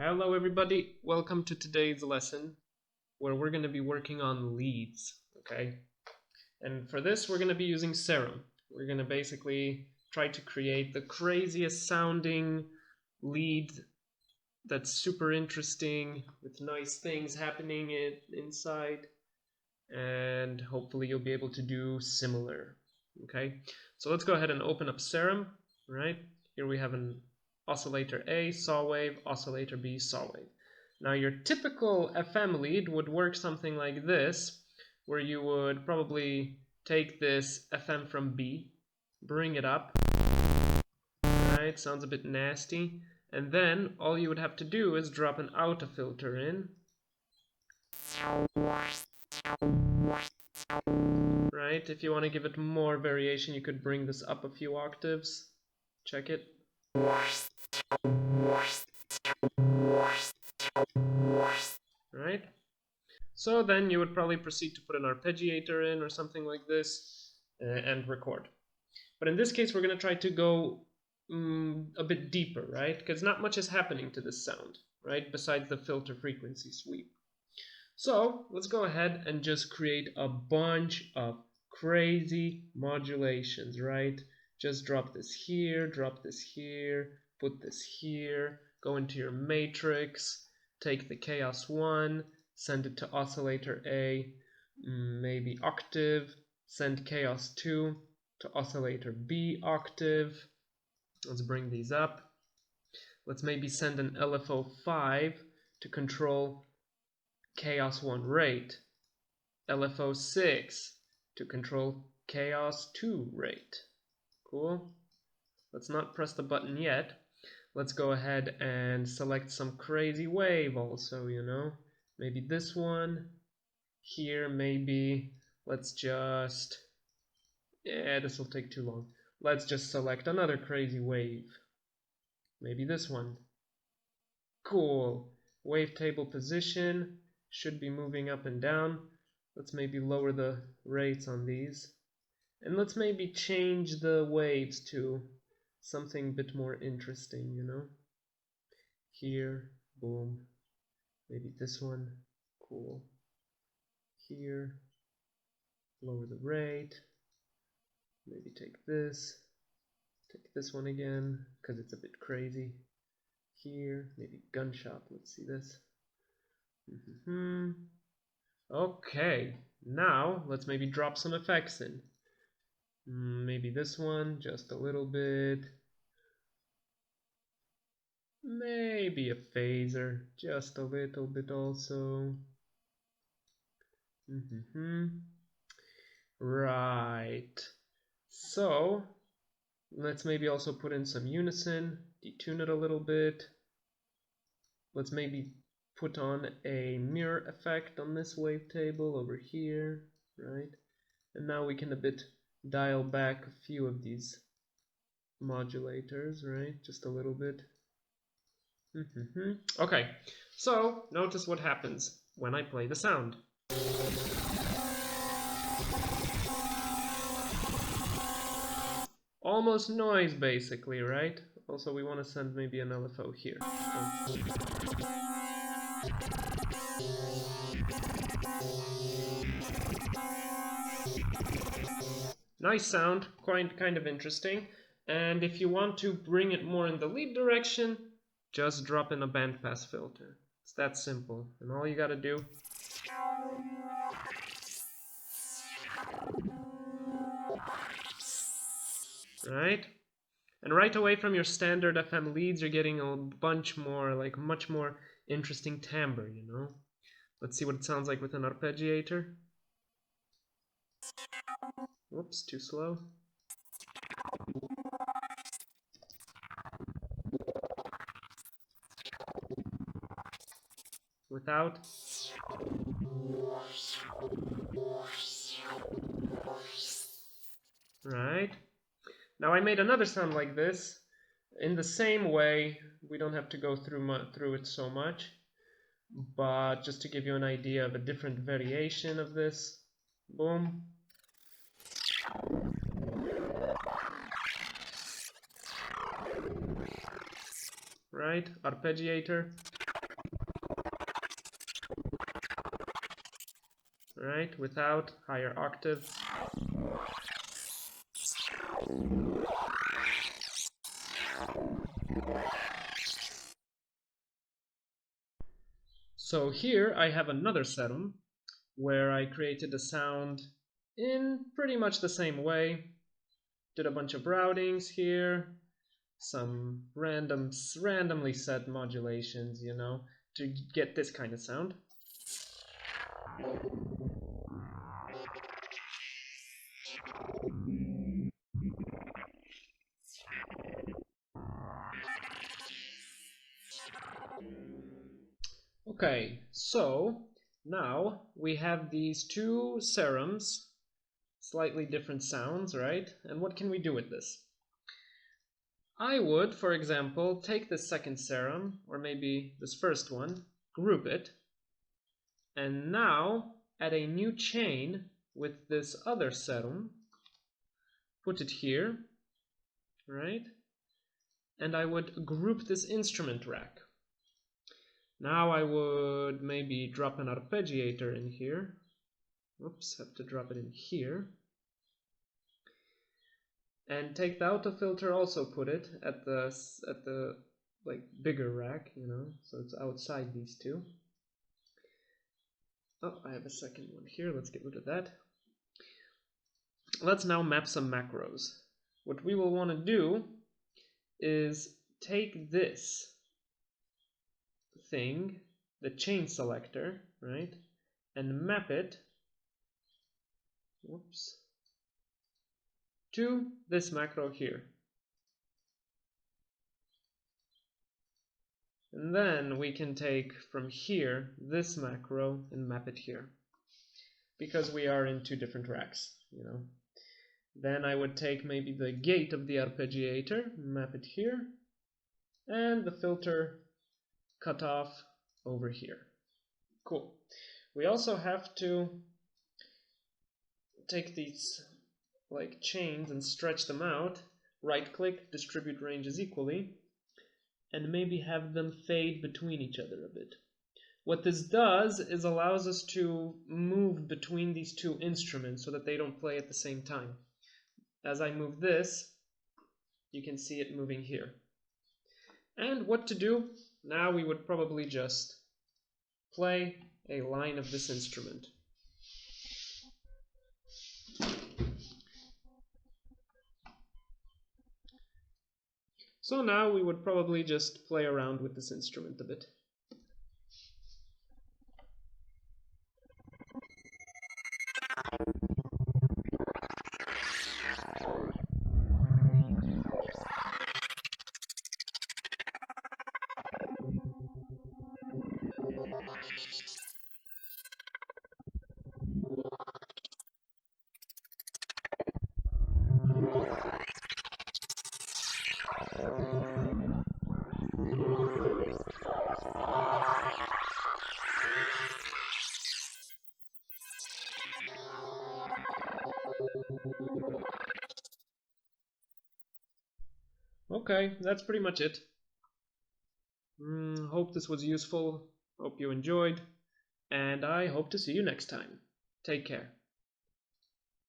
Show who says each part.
Speaker 1: Hello everybody, welcome to today's lesson where we're going to be working on leads, okay? And for this we're going to be using SERUM. We're going to basically try to create the craziest sounding lead that's super interesting with nice things happening inside, and hopefully you'll be able to do similar, okay? So let's go ahead and open up SERUM, right? Here we have an oscillator A, saw wave, oscillator B, saw wave. Now your typical FM lead would work something like this, where you would probably take this FM from B, bring it up, right? Sounds a bit nasty. And then all you would have to do is drop an auto filter in. Right? If you want to give it more variation, you could bring this up a few octaves. Check it. Right? So then you would probably proceed to put an arpeggiator in or something like this and record. But in this case, we're going to try to go a bit deeper, right? Because not much is happening to this sound, right? Besides the filter frequency sweep. So let's go ahead and just create a bunch of crazy modulations, right? Just drop this here, put this here, go into your matrix, take the chaos 1, send it to oscillator A, maybe octave, send chaos 2 to oscillator B octave. Let's bring these up. Let's maybe send an LFO 5 to control chaos 1 rate, LFO 6 to control chaos 2 rate. Cool. Let's not press the button yet. Let's go ahead and select some crazy wave also, you know. Maybe this one. Here, maybe. Let's just... yeah, this will take too long. Let's just select another crazy wave. Maybe this one. Cool. Wavetable position. Should be moving up and down. Let's maybe lower the rates on these. And let's maybe change the waves to something a bit more interesting, you know. Here, boom. Maybe this one, cool. Here, lower the rate. Maybe take this one again, because it's a bit crazy. Here, maybe gunshot, let's see this. Okay, now let's maybe drop some effects in. Maybe this one, just a little bit. Maybe a phaser, just a little bit also. Right. So, let's maybe also put in some unison, detune it a little bit. Let's maybe put on a mirror effect on this wavetable over here, right? And now we can a bit dial back a few of these modulators, right? Just a little bit. Okay, so notice what happens when I play the sound. Almost noise, basically, right? Also, we want to send maybe an LFO here. Nice sound, kind of interesting. And if you want to bring it more in the lead direction, just drop in a bandpass filter. It's that simple. And all you gotta do right? And right away from your standard FM leads, you're getting a bunch more, like much more interesting timbre, you know? Let's see what it sounds like with an arpeggiator. Whoops, too slow. Without. Right. Now I made another sound like this. In the same way, we don't have to go through it so much, but just to give you an idea of a different variation of this. Boom. Right, arpeggiator. right? Without higher octave. So here I have another SERUM where I created a sound in pretty much the same way. Did a bunch of routings here, some randomly set modulations, you know, to get this kind of sound. Okay, so now we have these two SERUMs, slightly different sounds, right? And what can we do with this? I would, for example, take this second SERUM, or maybe this first one, group it, and now add a new chain with this other SERUM, put it here, right? And I would group this instrument rack. Now I would maybe drop an arpeggiator in here. Oops, have to drop it in here. And take the auto filter, also put it at the like bigger rack, you know, so it's outside these two. Oh, I have a second one here. Let's get rid of that. Let's now map some macros. What we will want to do is take this thing, the chain selector, right, and map it, whoops, to this macro here. And then we can take from here this macro and map it here, because we are in two different racks, you know. Then I would take maybe the gate of the arpeggiator, map it here, and the filter cutoff over here. Cool. We also have to take these like chains and stretch them out, right click, distribute ranges equally, and maybe have them fade between each other a bit. What this does is allows us to move between these two instruments so that they don't play at the same time. As I move this, you can see it moving here. And what to do? Now we would probably just play a line of this instrument. So now we would probably just play around with this instrument a bit. Okay, that's pretty much it. Hope this was useful, hope you enjoyed, and I hope to see you next time. Take care.